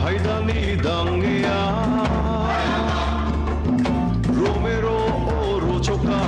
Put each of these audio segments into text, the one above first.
Haydani Dangia Romero Orochoka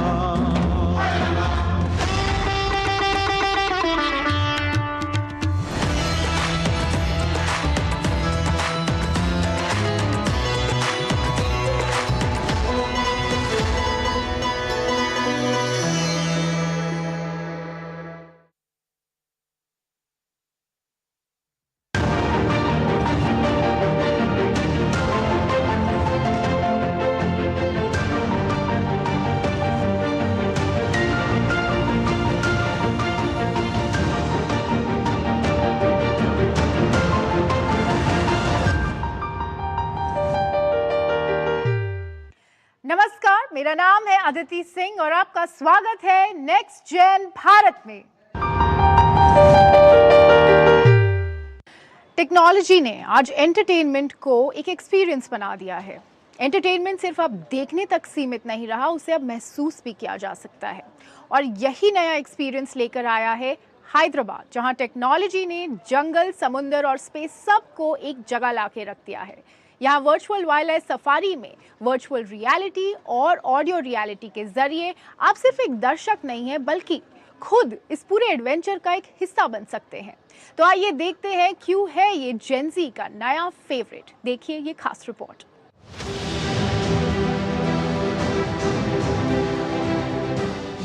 नमस्कार, मेरा नाम है अदिति सिंह और आपका स्वागत है नेक्स्ट जेन भारत में। टेक्नोलॉजी ने आज एंटरटेनमेंट को एक एक्सपीरियंस बना दिया है। एंटरटेनमेंट सिर्फ अब देखने तक सीमित नहीं रहा, उसे अब महसूस भी किया जा सकता है। और यही नया एक्सपीरियंस लेकर आया है हैदराबाद, जहां टेक्नोलॉजी ने जंगल, समुंदर और स्पेस सबको एक जगह लाके रख दिया है। यहाँ वर्चुअल वाइल्ड लाइफ सफारी में वर्चुअल रियलिटी और ऑडियो रियलिटी के जरिए आप सिर्फ एक दर्शक नहीं है बल्कि खुद इस पूरे एडवेंचर का एक हिस्सा बन सकते हैं। तो आइए देखते हैं क्यों है ये जेनजी का नया फेवरेट। देखिए ये खास रिपोर्ट।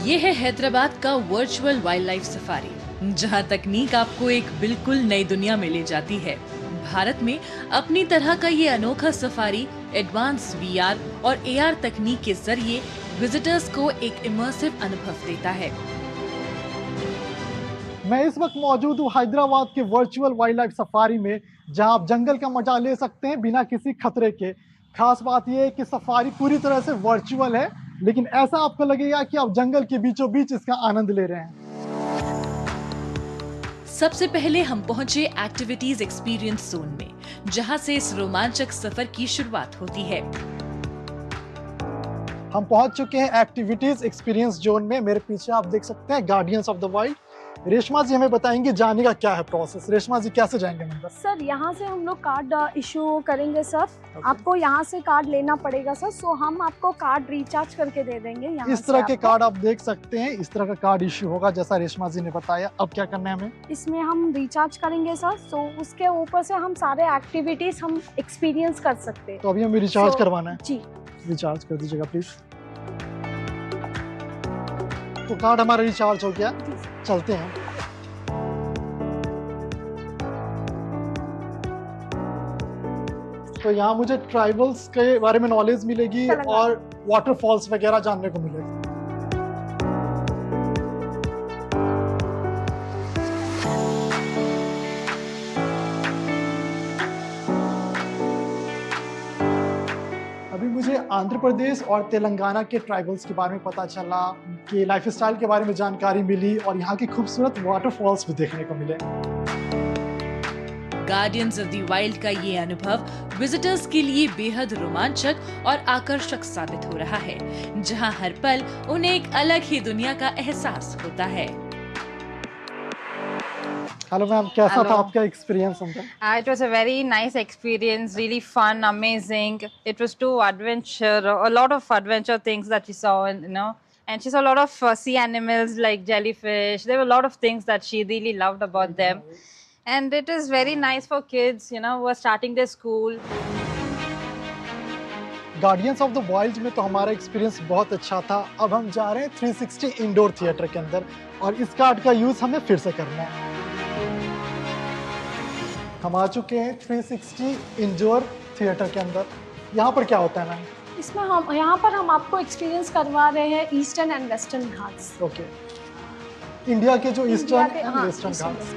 ये है हैदराबाद का वर्चुअल वाइल्ड लाइफ सफारी, जहां तकनीक आपको एक बिल्कुल नई दुनिया में ले जाती है। भारत में अपनी तरह का ये अनोखा सफारी एडवांस वीआर और एआर तकनीक के जरिए विजिटर्स को एक इमर्सिव अनुभव देता है। मैं इस वक्त मौजूद हूँ हैदराबाद के वर्चुअल वाइल्ड लाइफ सफारी में, जहां आप जंगल का मजा ले सकते हैं बिना किसी खतरे के। खास बात यह है कि सफारी पूरी तरह से वर्चुअल है, लेकिन ऐसा आपको लगेगा कि आप जंगल के बीचों बीच इसका आनंद ले रहे हैं। सबसे पहले हम पहुंचे एक्टिविटीज एक्सपीरियंस जोन में, जहां से इस रोमांचक सफर की शुरुआत होती है। हम पहुंच चुके हैं एक्टिविटीज एक्सपीरियंस जोन में। मेरे पीछे आप देख सकते हैं Guardians of the Wild. Reshma ji हमें बताएंगे जाने का क्या है प्रोसेस। रेशमा जी कैसे जाएंगे अंदर? सर यहाँ से हम लोग कार्ड इशू करेंगे सर। आपको यहाँ से कार्ड लेना पड़ेगा सर। सो हम आपको कार्ड रिचार्ज करके दे देंगे। यहाँ इस तरह के कार्ड आप देख सकते हैं, इस तरह का कार्ड इशू होगा जैसा रेशमा जी ने बताया। अब क्या करना है हमें? इसमें हम रिचार्ज करेंगे सर। सो उसके ऊपर से हम सारे एक्टिविटीज हम एक्सपीरियंस कर सकते हैं। तो अभी हमें रिचार्ज करवाना है जी। रिचार्ज कर दीजिएगा प्लीज। तो कार्ड हमारा रिचार्ज हो गया, चलते हैं। तो यहाँ मुझे ट्राइबल्स के बारे में नॉलेज मिलेगी और वाटरफॉल्स वगैरह जानने को मिलेगा। अभी मुझे आंध्र प्रदेश और तेलंगाना के ट्राइबल्स के बारे में पता चला, कि लाइफस्टाइल के बारे में जानकारी मिली और यहाँ की खूबसूरत वाटरफॉल्स भी देखने को मिले। गार्डियंस ऑफ द वाइल्ड का ये अनुभव विजिटर्स के लिए बेहद रोमांचक और आकर्षक साबित हो रहा है, जहां हर पल उन्हें एक अलग ही दुनिया का एहसास होता है। हेलो मैम, कैसा था आपका एक्सपीरियंस अंदर? It was a very nice experience, really fun, amazing. It was too adventure, a lot of adventure things that she saw, and she saw a lot of sea animals like jellyfish. There were a lot of things that she really loved about them. And it is very nice for kids, who are starting their school. Guardians of the wild में तो हमारा experience बहुत अच्छा था। अब हम जा रहे हैं 360 इंडोर थिएटर के अंदर और इस कार्ड का यूज हमें फिर से करना है। हम आ चुके हैं 360 इंडोर थिएटर के अंदर। यहाँ पर क्या होता है मैम? इसमें हम यहाँ पर हम आपको एक्सपीरियंस करवा रहे हैं eastern and western Ghats. Okay, India के जो ईस्टर्न एंड वेस्टर्न घाट्स।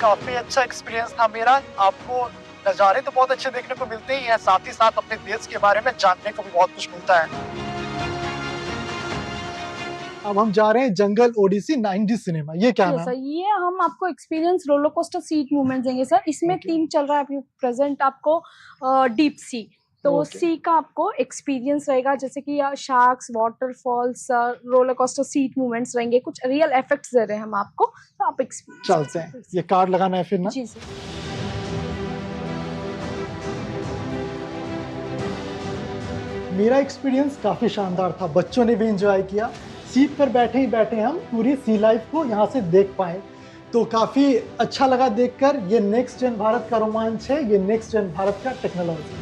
काफी अच्छा एक्सपीरियंस था मेरा। आपको नज़ारे तो बहुत अच्छे देखने को मिलते ही हैं, साथ ही साथ अपने देश के बारे में जानने को भी बहुत कुछ मिलता है। अब हम जा रहे हैं जंगल ओडिसी 9D सिनेमा, ये क्या Yes, नाम? सर ये हम आपको experience roller coaster seat movement देंगे सर। इसमें Okay. थीम चल रहा है अभी प्रेजेंट आपको डीप सी, तो Okay. सी का आपको एक्सपीरियंस रहेगा, जैसे कि sharks, waterfalls, roller coaster seat movements रहेंगे, कुछ रियल इफेक्ट्स दे रहे हैं हम आपको, तो आप एक्सपीरियंस चलते हैं, ये कार्ड लगाना है फिर ना? जी सर। मेरा एक्सपीरियंस काफ़ी शानदार था, बच्चों ने भी एंजॉय किया। सीट पर बैठे ही बैठे हम पूरी सी लाइफ को यहाँ से देख पाए, तो काफ़ी अच्छा लगा देखकर। ये नेक्स्ट जेन भारत का रोमांच है, ये नेक्स्ट जेन भारत का टेक्नोलॉजी।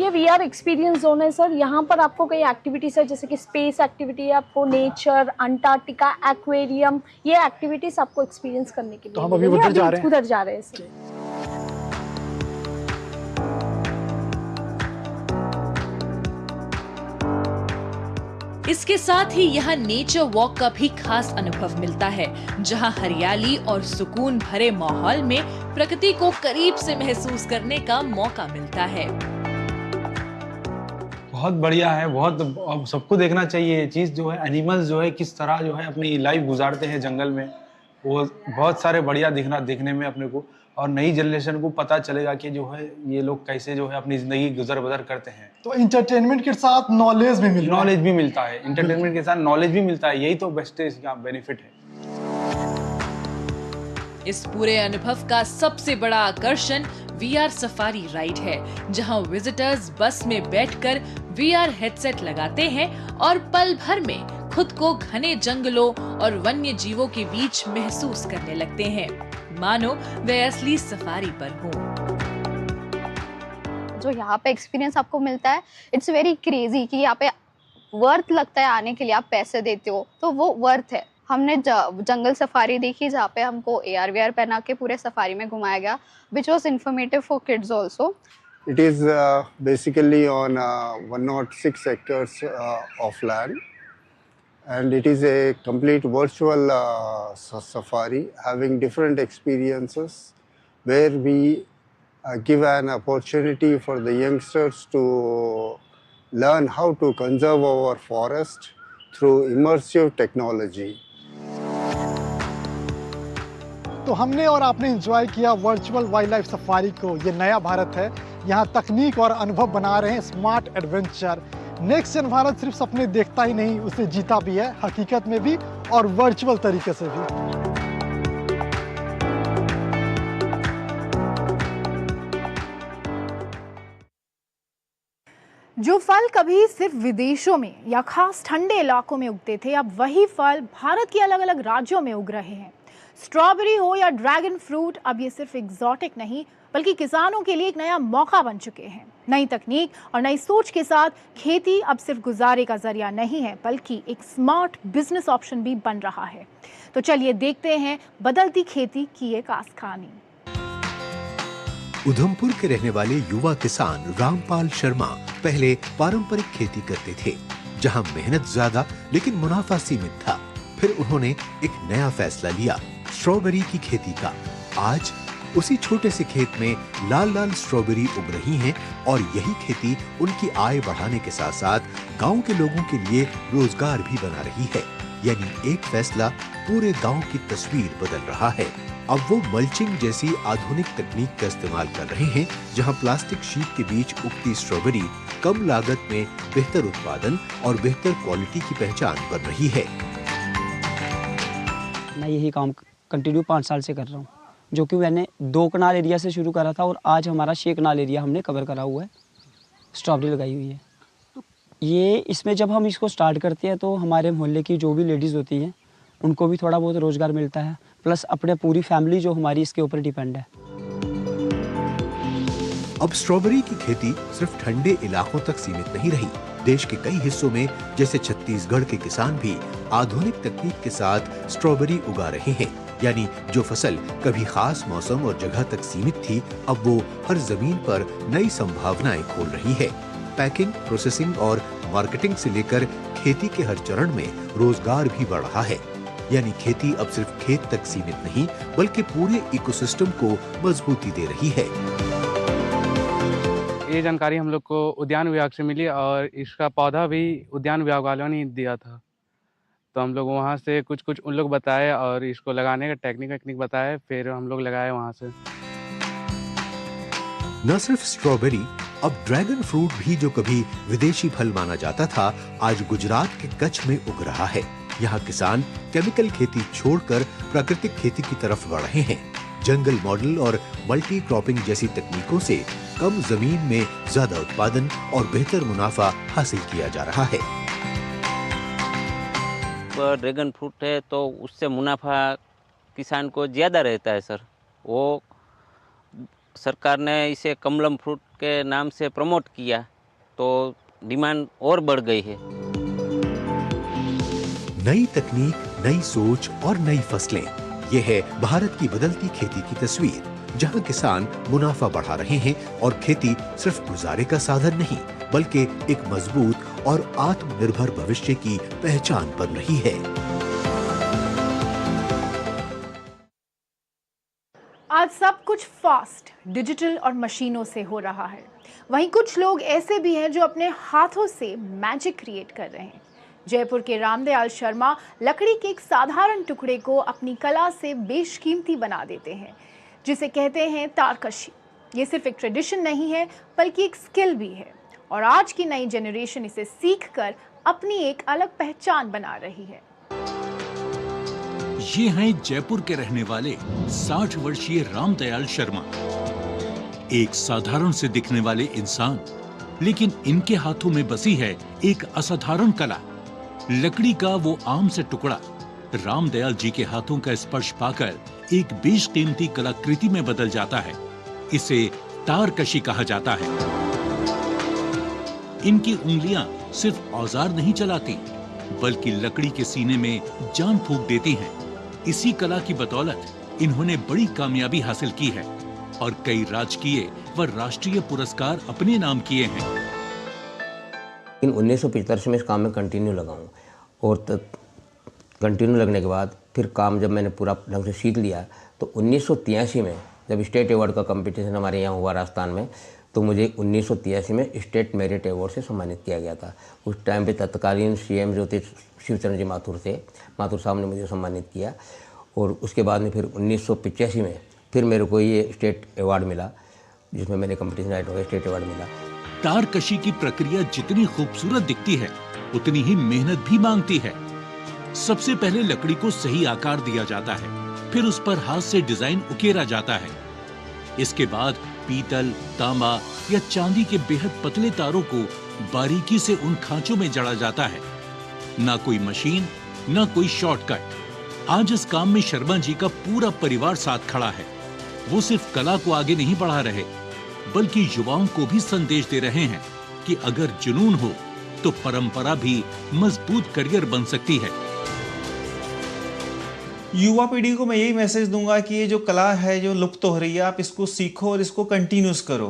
ये VR एक्सपीरियंस जोन है सर। यहाँ पर आपको कई एक्टिविटीज है, जैसे कि स्पेस एक्टिविटी है, आपको नेचर, अंटार्कटिका, एक्वेरियम, ये एक्टिविटीज आपको एक्सपीरियंस करने के लिए तो हम अभी मिलेंगी। उधर जा रहे हैं। उधर जा रहे हैं सर। इसके साथ ही यहाँ नेचर वॉक का भी खास अनुभव मिलता है, जहाँ हरियाली और सुकून भरे माहौल में प्रकृति को करीब से महसूस करने का मौका मिलता है। बहुत बढ़िया है, बहुत, अब सबको देखना चाहिए ये चीज़ जो है। एनिमल्स जो है किस तरह जो है अपनी लाइफ गुजारते हैं जंगल में, वो बहुत सारे बढ़िया देखने में अपने को, और नई जनरेशन को पता चलेगा कि जो है ये लोग कैसे जो है अपनी ज़िंदगी गुजर बदर करते हैं। तो इंटरटेनमेंट के साथ नॉलेज भी मिलता है। नॉलेज भी मिलता है, इंटरटेनमेंट के साथ नॉलेज भी मिलता है, यही तो बेस्ट है, इसका बेनिफिट है। इस पूरे अनुभव का सबसे बड़ा आकर्षण VR सफारी राइड है, जहां विजिटर्स बस में बैठकर VR हेडसेट लगाते हैं और पल भर में खुद को घने जंगलों और वन्य जीवों के बीच महसूस करने लगते हैं, मानो वे असली सफारी पर हों। जो यहाँ पे एक्सपीरियंस आपको मिलता है, इट्स वेरी क्रेजी कि यहाँ पे वर्थ लगता है आने के लिए। आप पैसे देते हो तो वो वर्थ है। हमने जंगल सफारी देखी, जहाँ पे हमको AR/VR पहना के पूरे सफारी में घुमाया गया, which was informative for kids also. It is basically on 106 acres of land, and it is a complete virtual safari having different experiences, where we give an opportunity for the youngsters to learn how to conserve our forest through immersive technology. तो हमने और आपने enjoy किया virtual wild life safari को। ये नया भारत है, यहाँ तकनीक और अनुभव बना रहे हैं smart adventure. Next gen Bharat सिर्फ सपने देखता ही नहीं, उसे जीता भी है, हकीकत में भी और वर्चुअल तरीके से भी। जो फल कभी सिर्फ विदेशों में या खास ठंडे इलाकों में उगते थे, अब वही फल भारत के अलग अलग राज्यों में उग रहे हैं। स्ट्रॉबेरी हो या ड्रैगन फ्रूट, अब ये सिर्फ एग्जॉटिक नहीं बल्कि किसानों के लिए एक नया मौका बन चुके हैं। नई तकनीक और नई सोच के साथ खेती अब सिर्फ गुजारे का जरिया नहीं है, बल्कि एक स्मार्ट बिजनेस ऑप्शन भी बन रहा है। तो चलिए देखते हैं बदलती खेती की एक खास कहानी। उधमपुर के रहने वाले युवा किसान रामपाल शर्मा पहले पारंपरिक खेती करते थे, जहां मेहनत ज्यादा लेकिन मुनाफा सीमित था। फिर उन्होंने एक नया फैसला लिया, स्ट्रॉबेरी की खेती का। आज उसी छोटे से खेत में लाल लाल स्ट्रॉबेरी उग रही हैं और यही खेती उनकी आय बढ़ाने के साथ साथ गांव के लोगों के लिए रोजगार भी बना रही है। यानी एक फैसला पूरे गांव की तस्वीर बदल रहा है। अब वो मल्चिंग जैसी आधुनिक तकनीक का इस्तेमाल कर रहे हैं, जहां प्लास्टिक शीट के बीच उगती स्ट्रॉबेरी कम लागत में बेहतर उत्पादन और बेहतर क्वालिटी की पहचान बन रही है। मैं यही काम कंटिन्यू 5 साल से कर रहा हूँ, जो कि मैंने 2 कनाल एरिया से शुरू करा था और आज हमारा 6 कनाल एरिया हमने कवर करा हुआ है, स्ट्रॉबेरी लगाई हुई है। ये इसमें जब हम इसको स्टार्ट करते हैं तो हमारे मोहल्ले की जो भी लेडीज़ होती हैं उनको भी थोड़ा बहुत रोज़गार मिलता है, प्लस अपने पूरी फैमिली जो हमारी इसके ऊपर डिपेंड है। अब स्ट्रॉबेरी की खेती सिर्फ ठंडे इलाकों तक सीमित नहीं रही। देश के कई हिस्सों में जैसे छत्तीसगढ़ के किसान भी आधुनिक तकनीक के साथ स्ट्रॉबेरी उगा रहे हैं। यानी जो फसल कभी खास मौसम और जगह तक सीमित थी, अब वो हर जमीन पर नई संभावनाएं खोल रही है। पैकिंग, प्रोसेसिंग और मार्केटिंग से लेकर खेती के हर चरण में रोजगार भी बढ़ रहा है। यानी खेती अब सिर्फ खेत तक सीमित नहीं, बल्कि पूरे इकोसिस्टम को मजबूती दे रही है। ये जानकारी हम लोग को उद्यान विभाग से मिली और इसका पौधा भी उद्यान विभाग वालों ने दिया था। तो हम लोग वहाँ से कुछ कुछ उन लोग बताए और इसको लगाने का टेक्निक बताए, फिर हम लोग लगाए वहाँ से। न सिर्फ स्ट्रॉबेरी, अब ड्रैगन फ्रूट भी जो कभी विदेशी फल माना जाता था, आज गुजरात के कच्छ में उग रहा है। यहाँ किसान केमिकल खेती छोड़कर प्राकृतिक खेती की तरफ बढ़ रहे हैं। जंगल मॉडल और मल्टी क्रॉपिंग जैसी तकनीकों से कम जमीन में ज्यादा उत्पादन और बेहतर मुनाफा हासिल किया जा रहा है। ड्रैगन फ्रूट है तो उससे मुनाफा किसान को ज़्यादा रहता है सर। वो सरकार ने इसे कमलम फ्रूट के नाम से प्रमोट किया तो डिमांड और बढ़ गई है। नई तकनीक, नई सोच और नई फसलें, ये है भारत की बदलती खेती की तस्वीर, जहां किसान मुनाफा बढ़ा रहे हैं और खेती सिर्फ गुजारे का साधन नहीं, बल्कि एक मजबूत और आत्मनिर्भर भविष्य की पहचान बन रही है। आज सब कुछ फास्ट, डिजिटल और मशीनों से हो रहा है। वहीं कुछ लोग ऐसे भी हैं जो अपने हाथों से मैजिक क्रिएट कर रहे हैं। जयपुर के रामदयाल शर्मा लकड़ी के एक साधारण टुकड़े को अपनी कला से बेशकीमती बना देते हैं, जिसे कहते हैं तारकशी। ये सिर्फ एक ट्रेडिशन नहीं है, बल्कि एक स्किल भी है और आज की नई जनरेशन इसे सीखकर अपनी एक अलग पहचान बना रही है। ये हैं जयपुर के रहने वाले 60 वर्षीय रामदयाल शर्मा। एक साधारण से दिखने वाले इंसान, लेकिन इनके हाथों में बसी है एक असाधारण कला। लकड़ी का वो आम से टुकड़ा रामदयाल जी के हाथों का स्पर्श पाकर एक बेशकीमती कलाकृति में बदल जाता है। इसे तारकशी कहा जाता है। इनकी उंगलियां सिर्फ औजार नहीं चलाती, बल्कि लकड़ी के सीने में जान फूंक देती हैं। इसी कला की बदौलत इन्होंने बड़ी कामयाबी हासिल की है और कई राजकीय व राष्ट्रीय पुरस्कार अपने नाम किए हैं। इन 1975 से मैं इस काम में कंटिन्यू लगा हूँ और कंटिन्यू लगने के बाद फिर काम जब मैंने पूरा ढंग से सीख लिया तो 1983 में जब स्टेट अवार्ड का कंपटीशन हमारे यहाँ हुआ राजस्थान में, तो मुझे 1983 में स्टेट मेरिट अवार्ड से सम्मानित किया गया था। उस टाइम पे तत्कालीन सीएम जो थे शिवचरण जी माथुर थे, माथुर साहब ने मुझे सम्मानित किया और उसके बाद में फिर 1985 में फिर मेरे को ये स्टेट अवार्ड मिला, जिसमें मैंने कंपटीशन राइट हो गया, स्टेट अवार्ड मिला। तारकशी की प्रक्रिया जितनी खूबसूरत दिखती है, उतनी ही मेहनत भी मांगती है। सबसे पहले लकड़ी को सही आकार दिया जाता है, फिर उस पर हाथ से डिजाइन उकेरा जाता है। इसके बाद पीतल, तांबा या चांदी के बेहद पतले तारों को बारीकी से उन खांचों में जड़ा जाता है। ना कोई मशीन, ना कोई शॉर्टकट। आज इस काम में शर्मा जी का पूरा परिवार साथ खड़ा है। वो सिर्फ कला को आगे नहीं बढ़ा रहे, बल्कि युवाओं को भी संदेश दे रहे हैं कि अगर जुनून हो तो परंपरा भी मजबूत करियर बन सकती है। युवा पीढ़ी को मैं यही मैसेज दूंगा कि ये जो कला है जो लुप्त हो रही है, आप इसको सीखो और इसको कंटिन्यूस करो।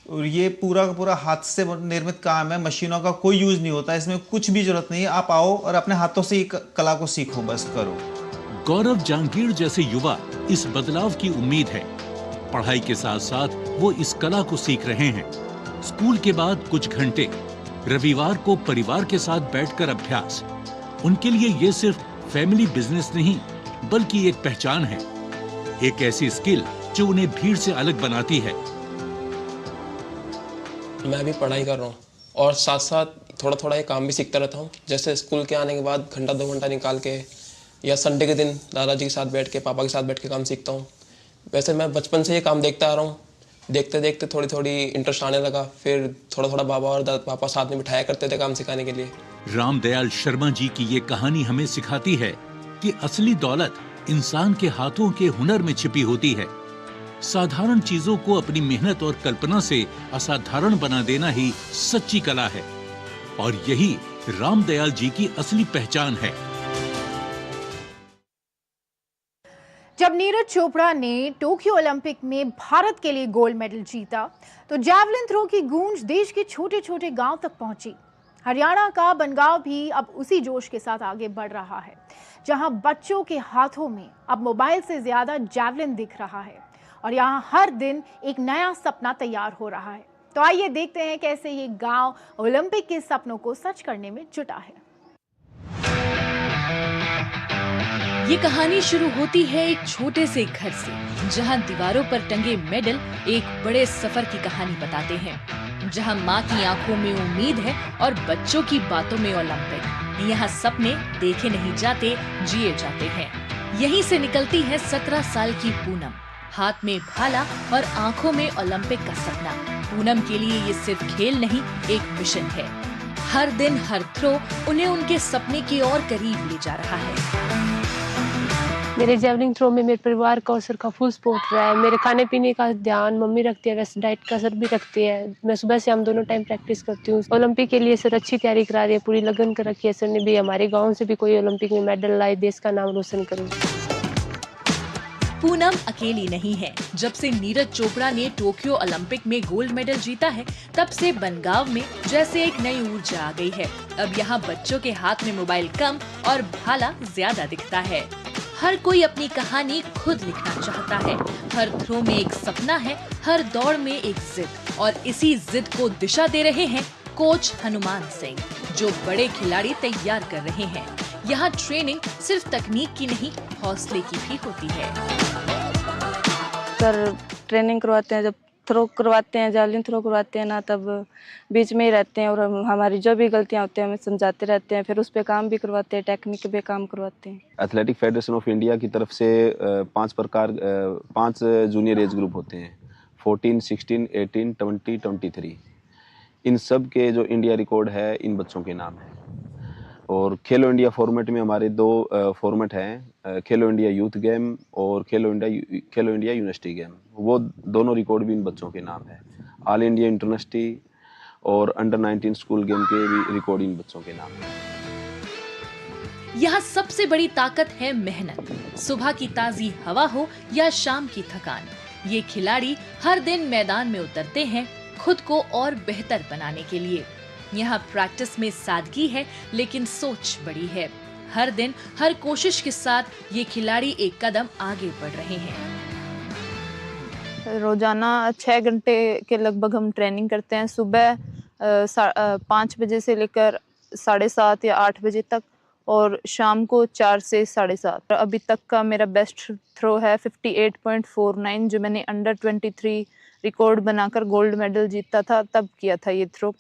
और ये पूरा का पूरा हाथ से निर्मित काम है, मशीनों का कोई यूज नहीं होता, इसमें कुछ भी जरूरत नहीं है। आप आओ और अपने हाथों से कला को सीखो, बस करो। गौरव जांगीर जैसे युवा इस बदलाव की उम्मीद है। पढ़ाई के साथ साथ वो इस कला को सीख रहे हैं। स्कूल के बाद कुछ घंटे, रविवार को परिवार के साथ बैठकर अभ्यास। उनके लिए ये सिर्फ फैमिली बिजनेस नहीं, बल्कि एक पहचान है, एक ऐसी स्किल जो उन्हें भीड़ से अलग बनाती है। मैं भी पढ़ाई कर रहा हूँ और साथ साथ थोड़ा थोड़ा ये काम भी सीखता रहता हूँ। जैसे स्कूल के आने के बाद घंटा 2 घंटा निकाल के या संडे के दिन दादाजी के साथ बैठ के, पापा के साथ बैठ के काम सीखता हूँ। वैसे मैं बचपन से ये काम देखता आ रहा हूँ। देखते देखते थोड़ी थोड़ी इंटरेस्ट आने लगा, फिर थोड़ा थोड़ा बाबा और पापा साथ में बिठाया करते थे काम सिखाने के लिए। रामदयाल शर्मा जी की ये कहानी हमें सिखाती है कि असली दौलत इंसान के हाथों के हुनर में छिपी होती है। साधारण चीजों को अपनी मेहनत और कल्पना से असाधारण बना देना ही सच्ची कला है और यही रामदयाल जी की असली पहचान है। जब नीरज चोपड़ा ने टोक्यो ओलंपिक में भारत के लिए गोल्ड मेडल जीता, तो जैवलिन थ्रो की गूंज देश के छोटे छोटे गांव तक पहुंची। हरियाणा का बनगांव भी अब उसी जोश के साथ आगे बढ़ रहा है, जहां बच्चों के हाथों में अब मोबाइल से ज्यादा जैवलिन दिख रहा है और यहाँ हर दिन एक नया सपना तैयार हो रहा है। तो आइए देखते हैं कैसे ये गांव ओलंपिक के सपनों को सच करने में जुटा है। ये कहानी शुरू होती है एक छोटे से घर से, जहां दीवारों पर टंगे मेडल एक बड़े सफर की कहानी बताते हैं, जहां माँ की आंखों में उम्मीद है और बच्चों की बातों में ओलंपिक। यहाँ सपने देखे नहीं जाते, जिए जाते हैं। यहीं से निकलती है 17 साल की पूनम, हाथ में भाला और आंखों में ओलंपिक का सपना। पूनम के लिए ये सिर्फ खेल नहीं, एक मिशन है। हर दिन हर थ्रो उन्हें उनके सपने की ओर करीब ले जा रहा है। मेरे जेवलिंग थ्रो में मेरे परिवार का और सर का फुल सपोर्ट रहा है। मेरे खाने पीने का ध्यान मम्मी रखती है, वैसे डाइट का सर भी रखती है। मैं सुबह से हम दोनों टाइम प्रैक्टिस करती हूँ। ओलंपिक के लिए सर अच्छी तैयारी करा रही है, पूरी लगन कर रखी है सर ने भी। हमारे गाँव से भी कोई ओलंपिक में मेडल लाए, देश का नाम रोशन करे। पूनम अकेली नहीं है। जब से नीरज चोपड़ा ने टोक्यो ओलंपिक में गोल्ड मेडल जीता है, तब से बनगांव में जैसे एक नई ऊर्जा आ गई है। अब यहाँ बच्चों के हाथ में मोबाइल कम और भाला ज्यादा दिखता है। हर कोई अपनी कहानी खुद लिखना चाहता है। हर थ्रो में एक सपना है, हर दौड़ में एक जिद, और इसी जिद को दिशा दे रहे हैं कोच हनुमान सिंह, जो बड़े खिलाड़ी तैयार कर रहे हैं। यहाँ ट्रेनिंग सिर्फ तकनीक की नहीं, हौसले की भी होती है। सर ट्रेनिंग करवाते हैं, जब थ्रो करवाते हैं, जावलिन थ्रो करवाते हैं ना, तब बीच में ही रहते हैं और हमारी जो भी गलतियां होती हैं हमें समझाते रहते हैं। फिर उस पे काम भी करवाते हैं, टेक्निक पे काम करवाते हैं। एथलेटिक फेडरेशन ऑफ इंडिया की तरफ से 5 जूनियर एज ग्रुप होते हैं, 14, 16, 18, 20, 23। इन सब के जो इंडिया रिकॉर्ड है इन बच्चों के नाम है। और खेलो इंडिया फॉर्मेट में हमारे 2 फॉर्मेट हैं, खेलो इंडिया यूथ गेम और खेलो इंडिया यूनिवर्सिटी गेम। वो दोनों रिकॉर्ड भी इन बच्चों के नाम है। ऑल इंडिया इंटरनेशनल और अंडर 19 स्कूल गेम के भी रिकॉर्ड इन बच्चों के नाम है। यहाँ सबसे बड़ी ताकत है मेहनत। सुबह की ताजी हवा हो या शाम की थकान, ये खिलाड़ी हर दिन मैदान में उतरते हैं खुद को और बेहतर बनाने के लिए। यहाँ प्रैक्टिस में सादगी है, लेकिन सोच बड़ी है। हर दिन हर कोशिश के साथ ये खिलाड़ी एक कदम आगे बढ़ रहे हैं। रोजाना 6 घंटे के लगभग हम ट्रेनिंग करते हैं। सुबह 5 बजे से लेकर 7:30 या 8 बजे तक, और शाम को 4 से 7:30। अभी तक का मेरा बेस्ट थ्रो है 58.49, जो मैंने अंडर 23 रिकॉर्ड बनाकर गोल्ड मेडल जीता था, तब किया था ये थ्रो।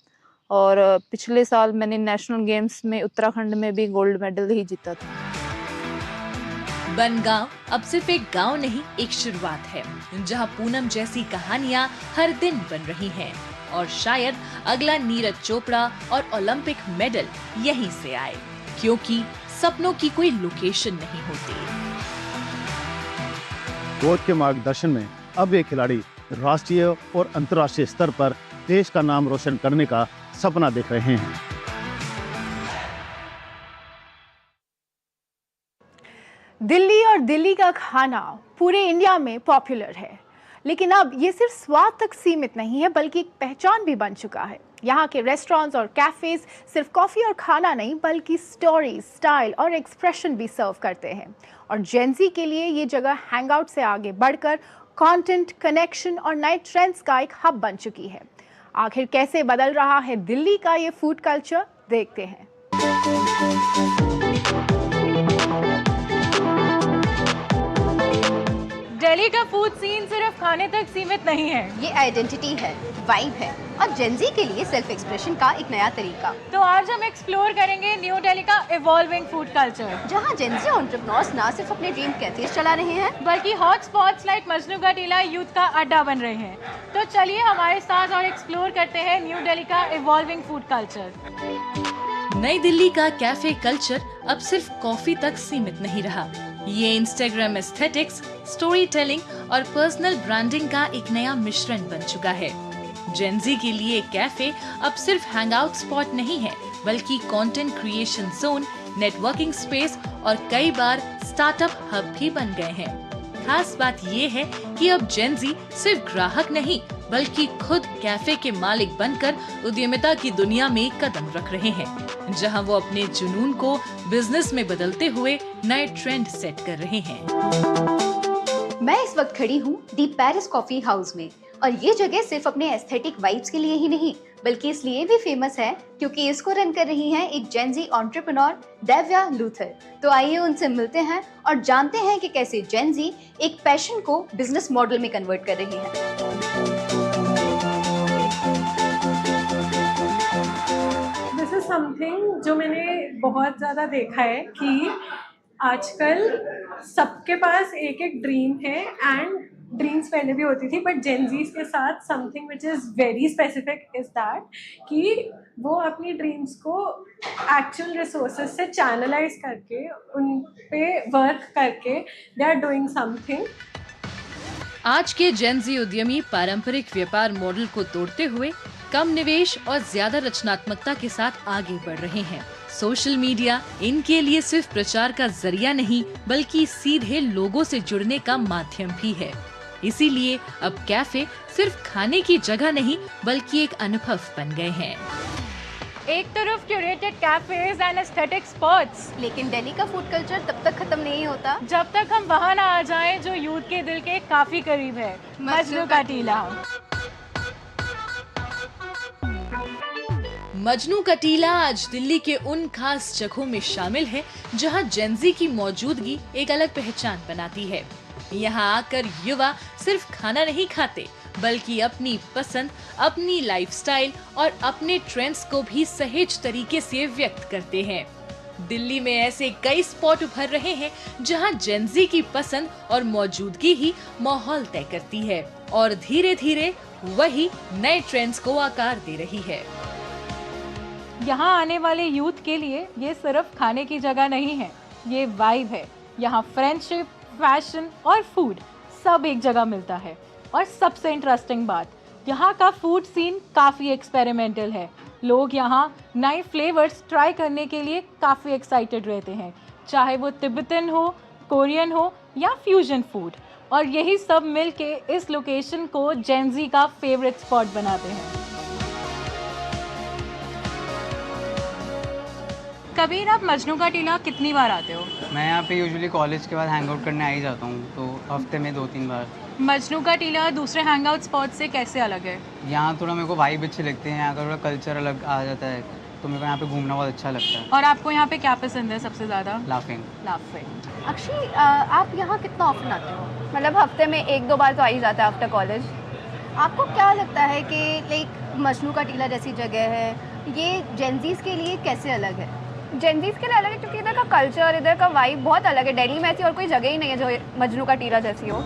और पिछले साल मैंने नेशनल गेम्स में उत्तराखंड में भी गोल्ड मेडल ही जीता था। बनगांव अब सिर्फ एक गांव नहीं, एक शुरुआत है, जहां पूनम जैसी कहानियां हर दिन बन रही हैं। और शायद अगला नीरज चोपड़ा और ओलंपिक मेडल यहीं से आए, क्योंकि सपनों की कोई लोकेशन नहीं होती। कोच के मार्गदर्शन में अब ये खिलाड़ी राष्ट्रीय और अंतर्राष्ट्रीय स्तर पर देश का नाम रोशन करने का सपना देख रहे हैं। दिल्ली और दिल्ली का खाना पूरे इंडिया में पॉपुलर है, लेकिन अब ये सिर्फ स्वाद तक सीमित नहीं है, बल्कि एक पहचान भी बन चुका है। यहाँ के रेस्टोरेंट्स और कैफेज सिर्फ कॉफी और खाना नहीं, बल्कि स्टोरी, स्टाइल और एक्सप्रेशन भी सर्व करते हैं। और जेनजी के लिए ये जगह हैंगआउट से आगे बढ़कर कंटेंट, कनेक्शन और नए ट्रेंड्स का एक हब बन चुकी है। आखिर कैसे बदल रहा है दिल्ली का ये फूड कल्चर, देखते हैं। दिल्ली का फूड सीन सिर्फ खाने तक सीमित नहीं है, ये आइडेंटिटी है, वाइब है, और जेनजी के लिए सेल्फ एक्सप्रेशन का एक नया तरीका। तो आज हम एक्सप्लोर करेंगे न्यू दिल्ली का इवॉल्विंग फूड कल्चर, जहां जेनजी एंटरप्रेन्योर्स ना सिर्फ अपने ड्रीम कैफेज चला रहे हैं, बल्कि हॉट स्पॉट्स लाइक मजनू का टीला यूथ का अड्डा बन रहे हैं। तो चलिए हमारे साथ और एक्सप्लोर करते हैं न्यू दिल्ली का इवॉल्विंग फूड कल्चर। नई दिल्ली का कैफे कल्चर अब सिर्फ कॉफी तक सीमित नहीं रहा। ये इंस्टाग्राम एस्थेटिक्स, स्टोरी टेलिंग और पर्सनल ब्रांडिंग का एक नया मिश्रण बन चुका है। जेनजी के लिए कैफे अब सिर्फ हैंगआउट स्पॉट नहीं है, बल्कि content creation zone, networking space और कई बार स्टार्टअप हब भी बन गए हैं। खास बात ये है कि अब जेनजी सिर्फ ग्राहक नहीं, बल्कि खुद कैफे के मालिक बनकर उद्यमिता की दुनिया में कदम रख रहे हैं, जहां वो अपने जुनून को बिजनेस में बदलते हुए नए ट्रेंड सेट कर रहे हैं। मैं इस वक्त खड़ी हूँ दी पेरिस कॉफी हाउस में और ये जगह सिर्फ अपने एस्थेटिक वाइब्स के लिए ही नहीं बल्कि इसलिए भी फेमस है क्योंकि इसको रन कर रही हैं एक जेनजी एंटरप्रेन्योर देव्या लूथर। तो आइए उनसे मिलते हैं और जानते हैं कि कैसे जेनजी एक पैशन को बिजनेस मॉडल में कन्वर्ट कर रही है। दिस इज समथिंग जो मैंने बहुत ज़्यादा देखा है कि आजकल सबके पास एक एक ड्रीम है एंड ड्रीम्स पहले भी होती थी बट जेनजीज के साथ something which is very specific is that कि वो अपनी ड्रीम्स को एक्चुअल रिसोर्सेज से चैनलाइज करके उन पे वर्क करके दे आर डूइंग समथिंग। आज के जेनजी उद्यमी पारंपरिक व्यापार मॉडल को तोड़ते हुए कम निवेश और ज्यादा रचनात्मकता के साथ आगे बढ़ रहे हैं। सोशल मीडिया इनके लिए सिर्फ प्रचार का जरिया नहीं बल्कि सीधे लोगों से जुड़ने का माध्यम भी है। इसीलिए अब कैफे सिर्फ खाने की जगह नहीं बल्कि एक अनुभव बन गए हैं। एक तरफ curated cafes and aesthetic spots, लेकिन दिल्ली का फूड कल्चर तब तक खत्म नहीं होता जब तक हम वहाँ ना आ जाएं जो यूथ के दिल के काफी करीब है, मजनू का टीला। मजनू का टीला आज दिल्ली के उन खास जगहों में शामिल है जहां जेनजी की मौजूदगी एक अलग पहचान बनाती है। यहां आकर युवा सिर्फ खाना नहीं खाते बल्कि अपनी पसंद, अपनी लाइफस्टाइल और अपने ट्रेंड्स को भी सहज तरीके से व्यक्त करते हैं। दिल्ली में ऐसे कई स्पॉट उभर रहे हैं जहां जेनजी की पसंद और मौजूदगी ही माहौल तय करती है और धीरे धीरे वही नए ट्रेंड्स को आकार दे रही है। यहाँ आने वाले यूथ के लिए ये सिर्फ खाने की जगह नहीं है, ये वाइब है। यहाँ फ्रेंडशिप, फैशन और फूड सब एक जगह मिलता है। और सबसे इंटरेस्टिंग बात, यहाँ का फूड सीन काफ़ी एक्सपेरिमेंटल है। लोग यहाँ नए फ्लेवर्स ट्राई करने के लिए काफ़ी एक्साइटेड रहते हैं, चाहे वो तिब्बतन हो, कोरियन हो या फ्यूजन फूड। और यही सब मिलके इस लोकेशन को जेनजी का फेवरेट स्पॉट बनाते हैं। कबीर, आप मजनू का टीला कितनी बार आते हो? मैं यहाँ पे यूजुअली कॉलेज के बाद हैंग आउट करने आ ही जाता हूँ, तो हफ्ते में 2-3 बार। मजनू का टीला दूसरे हैंग आउट स्पॉट से कैसे अलग है? यहाँ थोड़ा मेरे को वाइब अच्छी लगती है, यहाँ का थोड़ा कल्चर अलग आ जाता है, तो मेरे को यहाँ पे घूमना बहुत अच्छा लगता है। और आपको यहाँ पे क्या पसंद है सबसे ज़्यादा? लाफिंग। अक्षी, आप यहाँ कितना ऑफन आते हो? मतलब हफ्ते में 1-2 बार तो आ ही जाता है आफ्टर कॉलेज। आपको क्या लगता है कि लाइक मजनू का टीला जैसी जगह है, ये जेनजीज के लिए कैसे अलग है? जेनजीज के लिए अलग है क्योंकि इधर का कल्चर, इधर का वाइब बहुत अलग है। दिल्ली में ऐसी और कोई जगह ही नहीं है जो मजनू का टीला जैसी हो।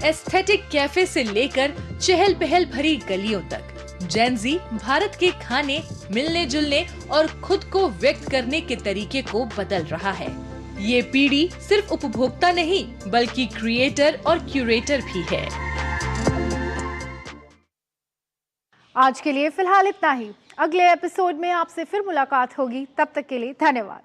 एस्थेटिक कैफे से लेकर चहल पहल भरी गलियों तक जेनजी भारत के खाने, मिलने जुलने और खुद को व्यक्त करने के तरीके को बदल रहा है। ये पीढ़ी सिर्फ उपभोक्ता नहीं बल्कि क्रिएटर और क्यूरेटर भी है। आज के लिए फिलहाल इतना ही। अगले एपिसोड में आपसे फिर मुलाकात होगी, तब तक के लिए धन्यवाद।